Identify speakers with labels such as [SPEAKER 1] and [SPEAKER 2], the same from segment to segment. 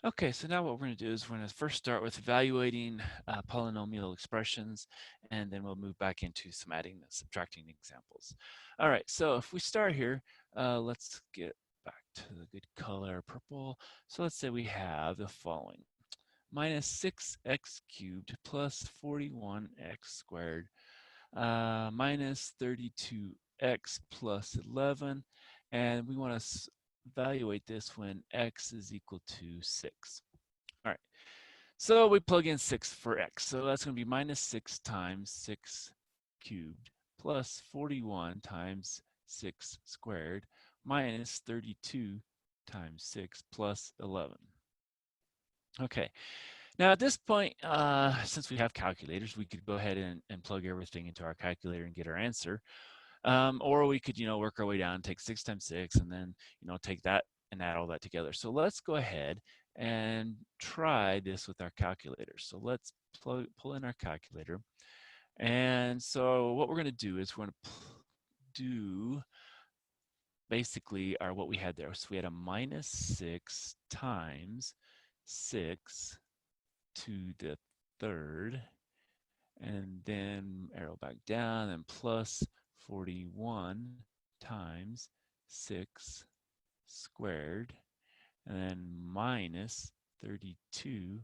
[SPEAKER 1] Okay, so now what we're going to do is we're going to first start with evaluating polynomial expressions, and then we'll move back into some adding and subtracting examples. All right, so if we start here, let's get back to the good color, purple. So let's say we have the following. Minus 6x cubed plus 41x squared minus 32x plus 11, and we want to evaluate this when x is equal to 6. All right, so we plug in 6 for x. So that's going to be minus 6 times 6 cubed plus 41 times 6 squared minus 32 times 6 plus 11. Okay, now at this point, since we have calculators, we could go ahead and plug everything into our calculator and get our answer. Or we could, work our way down, take 6 times 6, and then, take that and add all that together. So let's go ahead and try this with our calculator. So let's pull in our calculator. And so what we're going to do is we're going to do basically what we had there. So we had a minus 6 times 6 to the third, and then arrow back down, and plus 41 times 6 squared, and then minus 32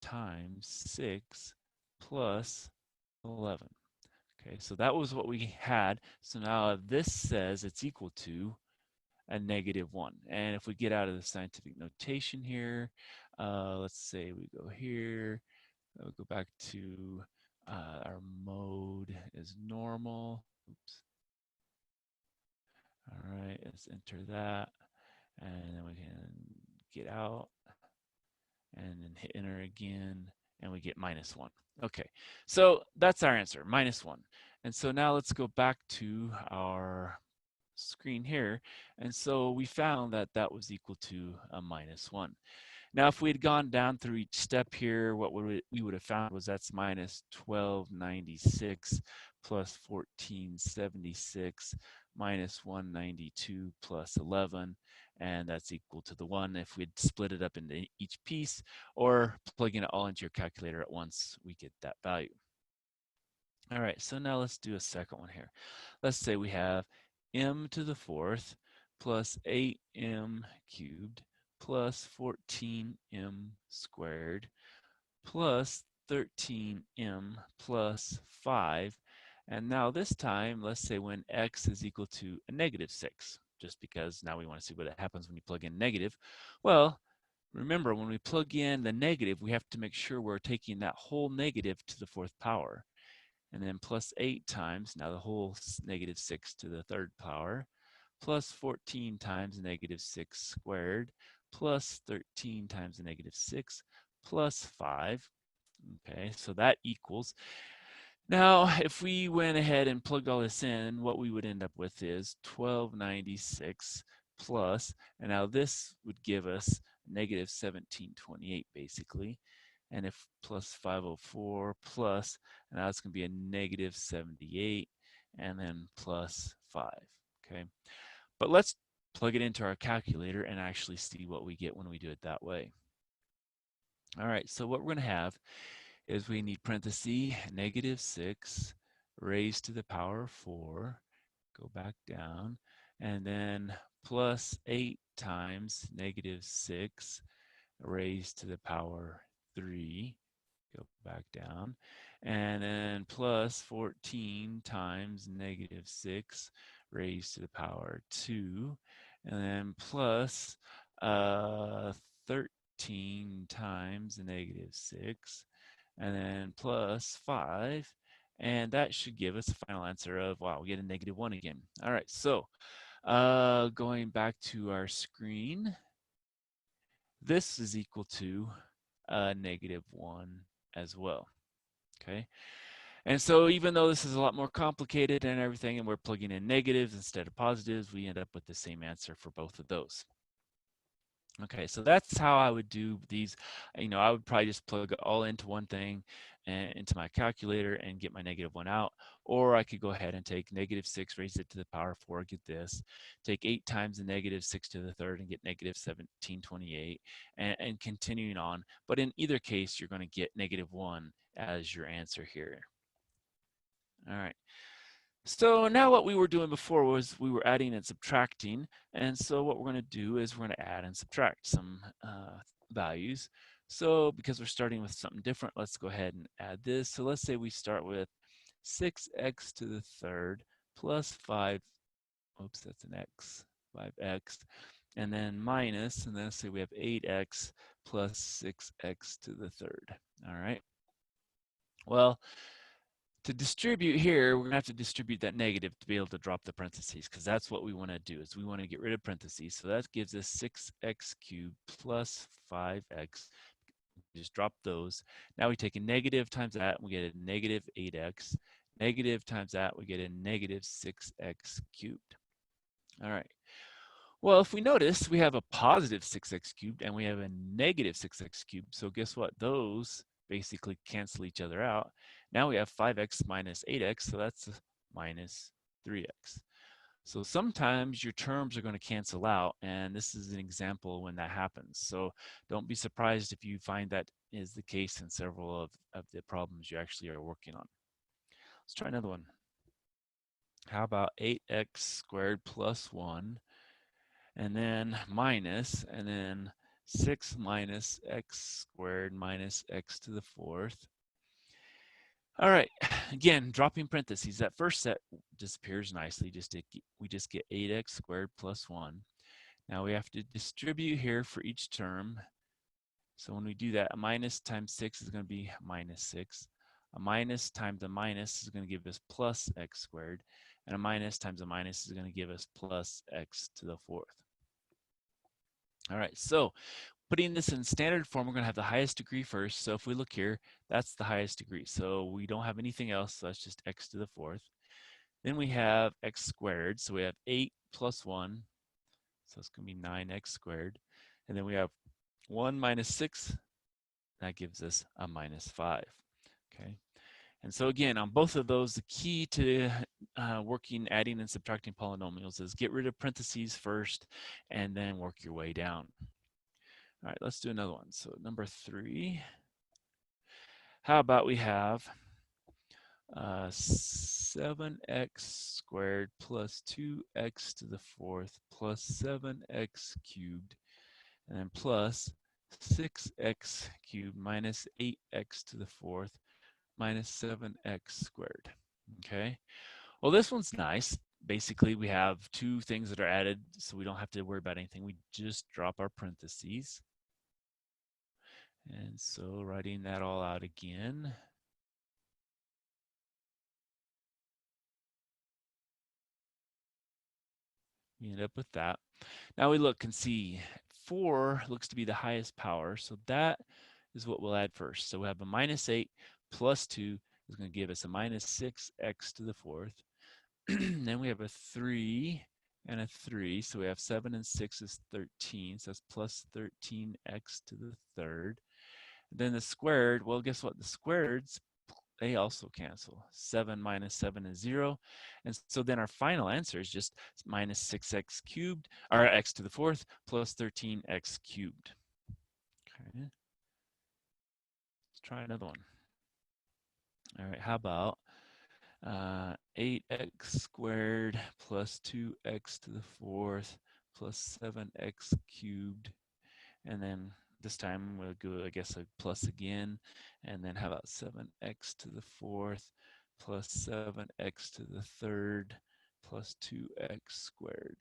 [SPEAKER 1] times 6 plus 11. Okay, so that was what we had. So now this says it's equal to a -1. And if we get out of the scientific notation here, let's say we go here, we'll go back to our mode is normal. Oops. All right, let's enter that. And then we can get out and then hit enter again, and we get -1. Okay, so that's our answer, -1. And so now let's go back to our screen here. And so we found that that was equal to a -1. Now, if we had gone down through each step here, what we would have found was that's minus 1296 plus 1476 minus 192 plus 11, and that's equal to the 1. If we'd split it up into each piece or plugging it all into your calculator at once, we get that value. All right, so now let's do a second one here. Let's say we have m to the fourth plus 8m cubed plus 14m squared plus 13m plus 5. And now this time, let's say when x is equal to a -6, just because now we want to see what happens when you plug in negative. Well, remember, when we plug in the negative, we have to make sure we're taking that whole negative to the fourth power. And then plus 8 times, now the whole -6 to the third power, plus 14 times -6 squared, plus 13 times -6, plus 5. Okay, so that equals. Now, if we went ahead and plugged all this in, what we would end up with is 1296 plus, and now this would give us -1728 basically. And if plus 504 plus, and now it's going to be a -78, and then plus 5. Okay, but let's plug it into our calculator and actually see what we get when we do it that way. All right, so what we're going to have is we need parenthesis -6 raised to the power 4, go back down, and then plus 8 times -6 raised to the power 3, go back down, and then plus 14 times -6 raised to the power 2, and then plus 13 times -6, and then plus 5, and that should give us a final answer of, wow, we get a -1 again. All right, so going back to our screen, this is equal to -1 as well. Okay, and so even though this is a lot more complicated and everything, and we're plugging in negatives instead of positives, we end up with the same answer for both of those. Okay, so that's how I would do these. I would probably just plug it all into one thing and into my calculator and get my -1 out. Or I could go ahead and take -6, raise it to the power 4, get this. Take 8 times the -6 to the third and get -1728, and continuing on. But in either case, you're going to get -1 as your answer here. All right. So now what we were doing before was we were adding and subtracting. And so what we're going to do is we're going to add and subtract some values. So because we're starting with something different, let's go ahead and add this. So let's say we start with 6x to the third plus 5, oops, that's an x, 5x, and then minus, and then let's say we have 8x plus 6x to the third. All right. Well, to distribute here, we're going to have to distribute that negative to be able to drop the parentheses, because that's what we want to do, is we want to get rid of parentheses. So that gives us 6x cubed plus 5x. Just drop those. Now we take a negative times that, and we get a negative 8x. Negative times that, we get a negative 6x cubed. All right. Well, if we notice, we have a positive 6x cubed and we have a negative 6x cubed. So guess what? Those basically cancel each other out. Now we have 5x minus 8x, so that's minus 3x. So sometimes your terms are going to cancel out, and this is an example when that happens. So don't be surprised if you find that is the case in several of the problems you actually are working on. Let's try another one. How about 8x squared plus 1? And then minus, and then 6 minus x squared minus x to the fourth. All right, again, dropping parentheses. That first set disappears nicely. We just get 8x squared plus 1. Now we have to distribute here for each term. So when we do that, a minus times 6 is going to be minus 6. A minus times a minus is going to give us plus x squared. And a minus times a minus is going to give us plus x to the fourth. All right, so putting this in standard form, we're going to have the highest degree first. So if we look here, that's the highest degree. So we don't have anything else, so that's just x to the fourth. Then we have x squared, so we have 8 plus 1, so it's going to be 9x squared. And then we have 1 minus 6, that gives us a minus 5. Okay. And so again, on both of those, the key to working, adding, and subtracting polynomials is get rid of parentheses first, and then work your way down. All right, let's do another one. So number 3, how about we have 7x squared plus 2x to the fourth plus 7x cubed, and then plus 6x cubed minus 8x to the fourth minus 7x squared. Okay, well, this one's nice. Basically, we have two things that are added, so we don't have to worry about anything. We just drop our parentheses. And so writing that all out again. We end up with that. Now we look and see 4 looks to be the highest power, so that is what we'll add first. So we have a minus 8 plus 2 is going to give us a minus 6x to the fourth. Then we have a 3 and a 3, so we have 7 and 6 is 13, so that's plus 13x to the third. Then the squared, well, guess what? The squareds, they also cancel. 7 minus 7 is 0. And so then our final answer is just minus 6x cubed, or x to the fourth, plus 13x cubed. Okay. Let's try another one. All right, how about 8x squared plus 2x to the fourth plus 7x cubed, and then this time we'll go, I guess, a plus again, and then how about 7x to the fourth plus 7x to the third plus 2x squared.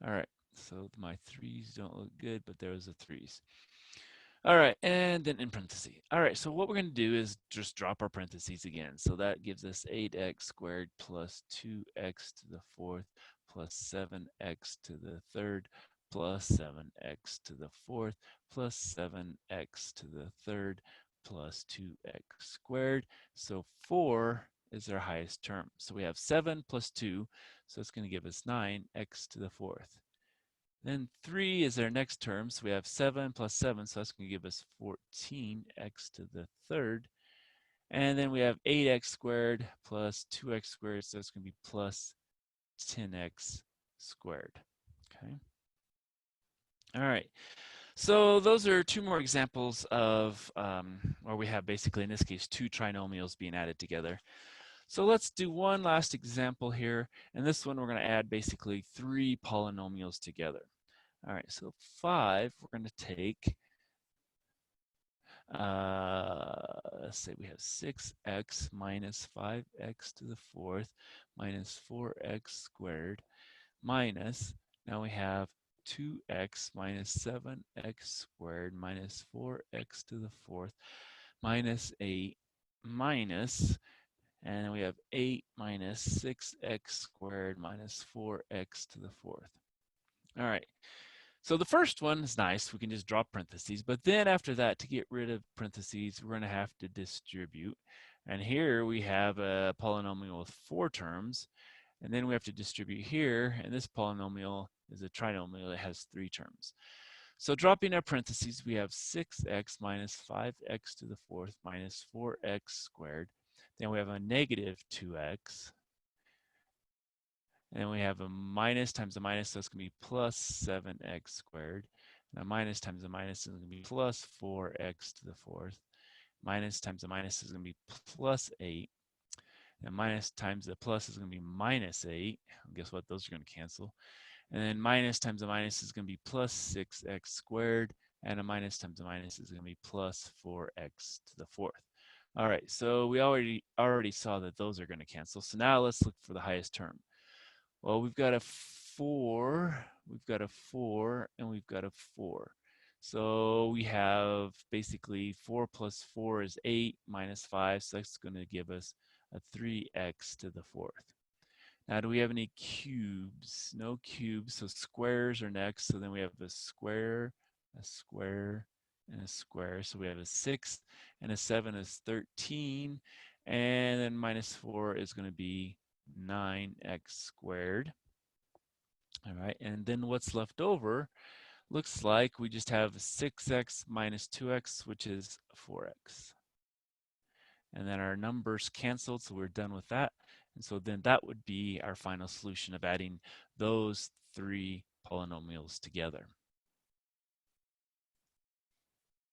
[SPEAKER 1] All right, so my 3's don't look good, but there's the 3's. All right, and then in parentheses. All right, so what we're going to do is just drop our parentheses again. So that gives us 8x squared plus 2x to the fourth plus 7x to the third plus 7x to the fourth plus 7x to the third plus 2x squared. So 4 is our highest term. So we have 7 plus 2, so it's going to give us 9x to the fourth. Then 3 is our next term, so we have 7 plus 7, so that's going to give us 14x to the third. And then we have 8x squared plus 2x squared, so it's going to be plus 10x squared. Okay. All right. So those are two more examples of where we have basically, in this case, two trinomials being added together. So let's do one last example here. And this one, we're going to add basically three polynomials together. All right, so 5, we're going to take, let's say we have 6x minus 5x to the fourth minus 4x squared minus, now we have 2x minus 7x squared minus 4x to the fourth minus 8 minus, and we have 8 minus 6x squared minus 4x to the fourth. All right, so the first one is nice. We can just drop parentheses, but then after that, to get rid of parentheses, we're going to have to distribute. And here we have a polynomial with 4 terms, and then we have to distribute here, and this polynomial is a trinomial that has 3 terms. So dropping our parentheses, we have 6x minus 5x to the fourth minus 4x squared. Then we have a negative 2x. And then we have a minus times a minus, so it's going to be plus 7x squared. And a minus times a minus is going to be plus 4x to the fourth. Minus times a minus is going to be plus 8. And minus times the plus is going to be minus 8. And guess what? Those are going to cancel. And then minus times a minus is going to be plus 6x squared. And a minus times a minus is going to be plus 4x to the fourth. All right, so we already saw that those are going to cancel. So now let's look for the highest term. Well, we've got a 4, we've got a 4, and we've got a 4. So we have basically 4 plus 4 is 8 minus 5, so that's going to give us a 3x to the fourth. Now, do we have any cubes? No cubes, so squares are next. So then we have a square, and a square. So we have a 6 and a 7 is 13. And then minus 4 is going to be 9x squared. All right, and then what's left over looks like we just have 6x minus 2x, which is 4x. And then our numbers canceled, so we're done with that. And so then that would be our final solution of adding those three polynomials together.